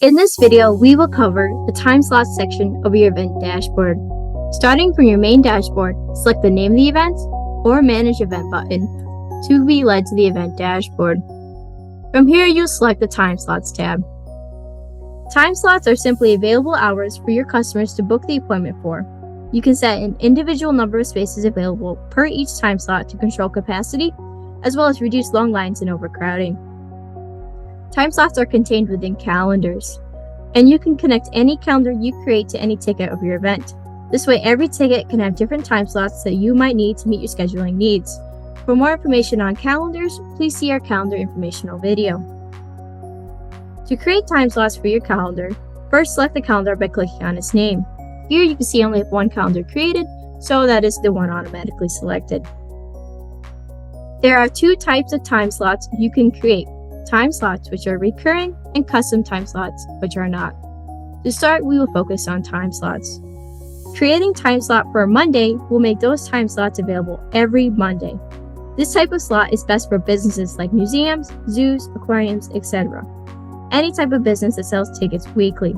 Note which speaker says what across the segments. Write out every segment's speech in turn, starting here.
Speaker 1: In this video, we will cover the time slots section of your event dashboard. Starting from your main dashboard, select the name of the event or Manage Event button to be led to the event dashboard. From here, you'll select the Time Slots tab. Time slots are simply available hours for your customers to book the appointment for. You can set an individual number of spaces available per each time slot to control capacity, as well as reduce long lines and overcrowding. Time slots are contained within calendars, and you can connect any calendar you create to any ticket of your event. This way, every ticket can have different time slots that you might need to meet your scheduling needs. For more information on calendars, please see our calendar informational video. To create time slots for your calendar, first select the calendar by clicking on its name. Here you can see I only have one calendar created, so that is the one automatically selected. There are two types of time slots you can create: time slots which are recurring and custom time slots which are not. To start, we will focus on time slots. Creating time slot for a Monday will make those time slots available every Monday. This type of slot is best for businesses like museums, zoos, aquariums, etc. Any type of business that sells tickets weekly.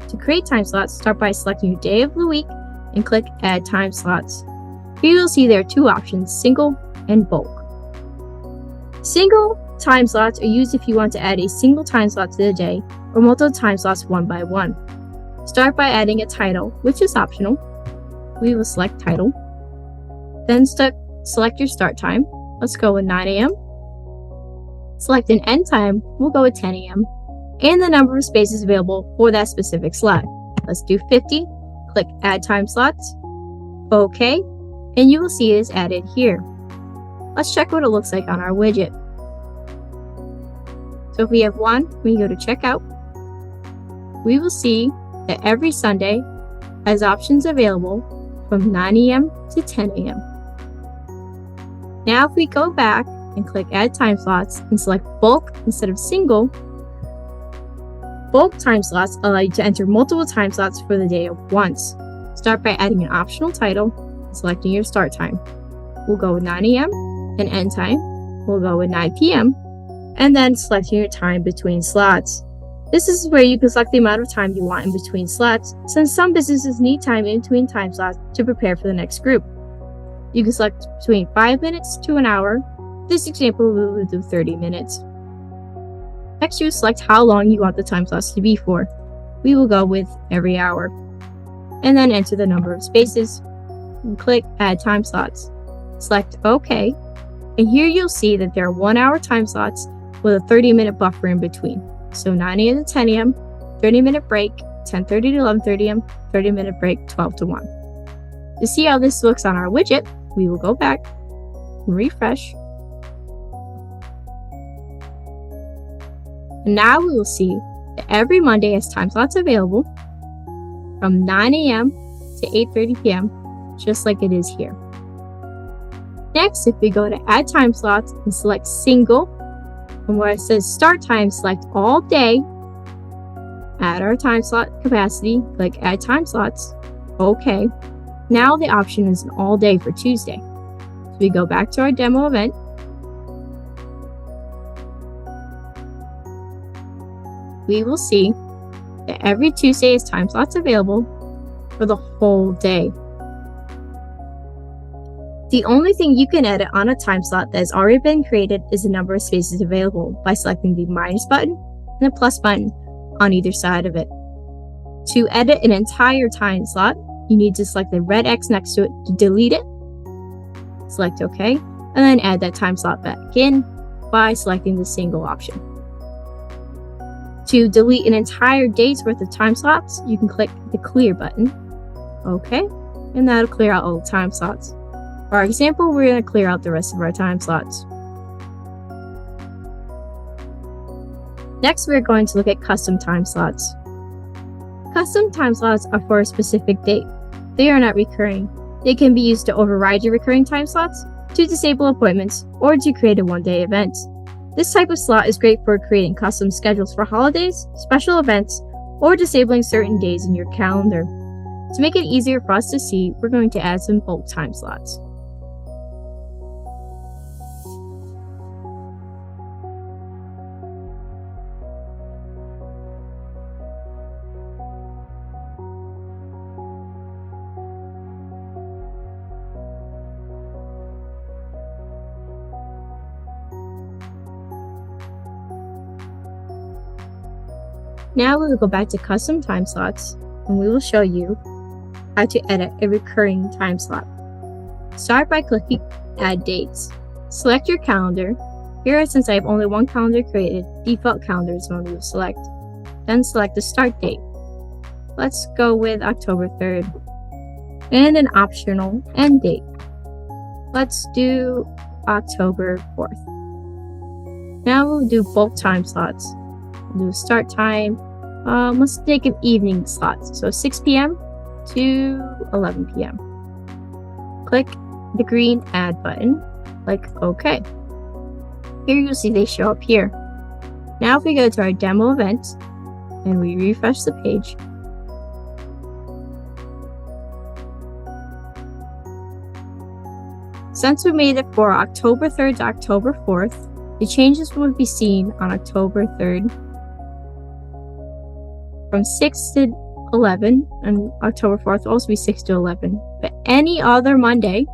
Speaker 1: To create time slots, start by selecting your day of the week and click Add Time Slots. Here you'll see there are two options: single and bulk. Single time slots are used if you want to add a single time slot to the day or multiple time slots one by one. Start by adding a title, which is optional. We will select title. Then select your start time. Let's go with 9 a.m. Select an end time. We'll go with 10 a.m. and the number of spaces available for that specific slot. Let's do 50. Click Add Time Slots. OK, and you will see it is added here. Let's check what it looks like on our widget. So if we have one, we go to Checkout. We will see that every Sunday has options available from 9 a.m. to 10 a.m. Now if we go back and click Add Time Slots and select Bulk instead of Single, bulk time slots allow you to enter multiple time slots for the day at once. Start by adding an optional title and selecting your start time. We'll go with 9 a.m. and end time. We'll go with 9 p.m. and then selecting your time between slots. This is where you can select the amount of time you want in between slots, since some businesses need time in between time slots to prepare for the next group. You can select between 5 minutes to an hour. This example we will do 30 minutes. Next, you select how long you want the time slots to be for. We will go with every hour. And then enter the number of spaces. And click Add Time Slots. Select OK. And here you'll see that there are 1 hour time slots with a 30-minute buffer in between. So 9 a.m. to 10 a.m., 30-minute break, 10:30 to 11:30 a.m., 30-minute break, 12 to 1. To see how this looks on our widget, we will go back and refresh. And now we will see that every Monday has time slots available from 9 a.m. to 8:30 p.m., just like it is here. Next, if we go to Add Time Slots and select Single, and where it says Start Time, select All Day, add our time slot capacity, click Add Time Slots, OK. Now the option is an all day for Tuesday. So we go back to our demo event. We will see that every Tuesday is time slots available for the whole day. The only thing you can edit on a time slot that has already been created is the number of spaces available by selecting the minus button and the plus button on either side of it. To edit an entire time slot, you need to select the red X next to it to delete it. Select OK, and then add that time slot back in by selecting the single option. To delete an entire day's worth of time slots, you can click the Clear button. OK, and that'll clear out all the time slots. For our example, we're going to clear out the rest of our time slots. Next, we're going to look at custom time slots. Custom time slots are for a specific date. They are not recurring. They can be used to override your recurring time slots, to disable appointments, or to create a one-day event. This type of slot is great for creating custom schedules for holidays, special events, or disabling certain days in your calendar. To make it easier for us to see, we're going to add some bulk time slots. Now we will go back to custom time slots and we will show you how to edit a recurring time slot. Start by clicking Add Dates. Select your calendar. Here, since I have only one calendar created, default calendar is one we will select. Then select the start date. Let's go with October 3rd. And an optional end date. Let's do October 4th. Now we'll do both time slots. We'll do start time. Let's take an evening slot. So 6 p.m. to 11 p.m. Click the green Add button. Click OK. Here you'll see they show up here. Now if we go to our demo event and we refresh the page, since we made it for October 3rd to October 4th, the changes will be seen on October 3rd from 6 to 11, and October 4th will also be 6 to 11. But any other Monday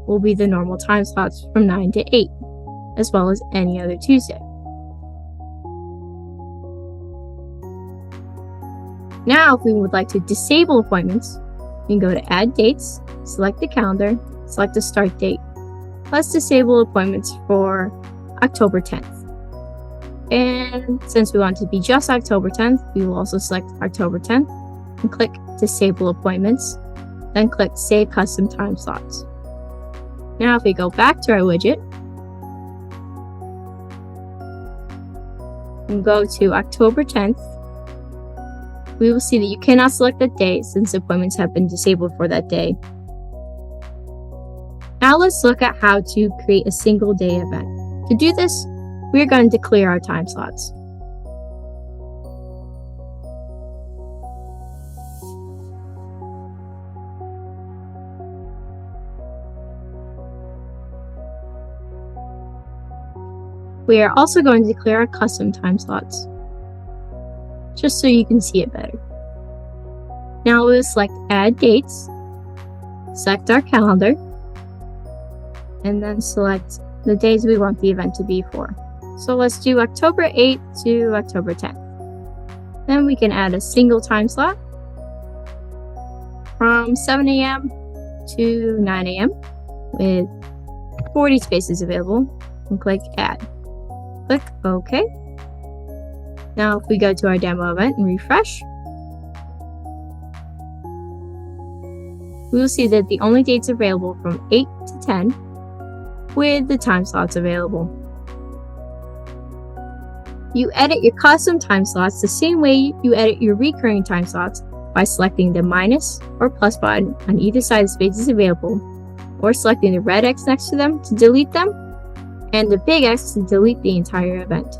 Speaker 1: will be the normal time slots from 9 to 8, as well as any other Tuesday. Now, if we would like to disable appointments, we can go to Add Dates, select the calendar, select the start date. Let's disable appointments for October 10th. And since we want it to be just October 10th, we will also select October 10th and click Disable Appointments, then click Save Custom Time Slots. Now if we go back to our widget and go to October 10th, we will see that you cannot select that day since appointments have been disabled for that day. Now let's look at how to create a single day event. To do this, we're going to clear our time slots. We are also going to clear our custom time slots, just so you can see it better. Now we'll select Add Dates, select our calendar, and then select the days we want the event to be for. So let's do October 8th to October 10th. Then we can add a single time slot from 7 a.m. to 9 a.m. with 40 spaces available, and click Add. Click OK. Now if we go to our demo event and refresh, we will see that the only dates available from 8 to 10 with the time slots available. You edit your custom time slots the same way you edit your recurring time slots by selecting the minus or plus button on either side of spaces available, or selecting the red X next to them to delete them, and the big X to delete the entire event.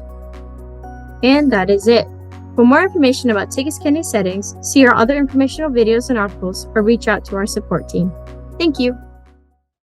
Speaker 1: And that is it. For more information about TicketsCandy settings, see our other informational videos and articles, or reach out to our support team. Thank you.